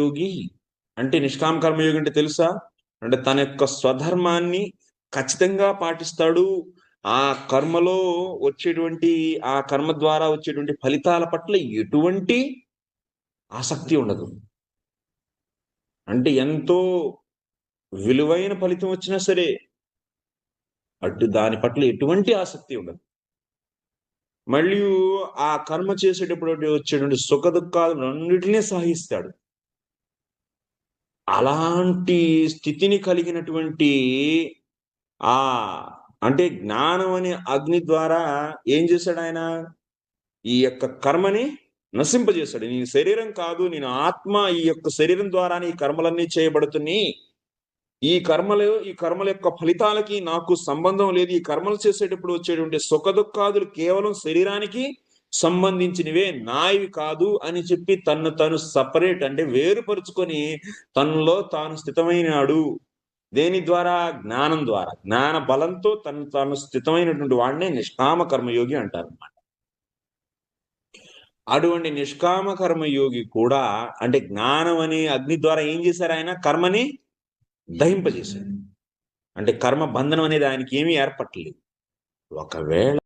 యోగి అంటే నిష్కామ కర్మయోగి అంటే తెలుసా? అంటే తన యొక్క స్వధర్మాన్ని ఖచ్చితంగా పాటిస్తాడు. ఆ కర్మలో వచ్చేటువంటి ఆ కర్మ ద్వారా వచ్చేటువంటి ఫలితాల పట్ల ఎటువంటి ఆసక్తి ఉండదు. అంటే ఎంతో విలువైన ఫలితం వచ్చినా సరే అటు దాని పట్ల ఎటువంటి ఆసక్తి ఉండదు. మళ్ళీ ఆ కర్మ చేసేటప్పుడు వచ్చేటువంటి సుఖ దుఃఖాలన్నిటినీ సహిస్తాడు. అలాంటి స్థితిని కలిగినటువంటి ఆ అంటే జ్ఞానం అనే అగ్ని ద్వారా ఏం చేశాడు ఆయన? ఈ యొక్క కర్మని నశింపజేశాడు. నీ శరీరం కాదు, నేను ఆత్మ, ఈ యొక్క శరీరం ద్వారానే ఈ కర్మలన్నీ చేయబడుతున్నాయి. ఈ కర్మల యొక్క ఫలితాలకి నాకు సంబంధం లేదు. ఈ కర్మలు చేసేటప్పుడు వచ్చేటువంటి సుఖ దుఃఖాదులు కేవలం శరీరానికి సంబంధించినవే, నావి కాదు అని చెప్పి తను తను సపరేట్ అంటే వేరుపరుచుకొని తనలో తాను స్థితమైనాడు. దేని ద్వారా? జ్ఞానం ద్వారా. జ్ఞాన బలంతో తను తాను స్థితమైనటువంటి వాడినే నిష్కామ కర్మయోగి అంటారు. అటువంటి నిష్కామ కర్మయోగి కూడా అంటే జ్ఞానం అనే అగ్ని ద్వారా ఏం చేశారు? ఆయన కర్మని దహింపజేశాడు. అంటే కర్మ బంధనం అనేది ఆయనకి ఏమీ ఏర్పట్టలేదు. ఒకవేళ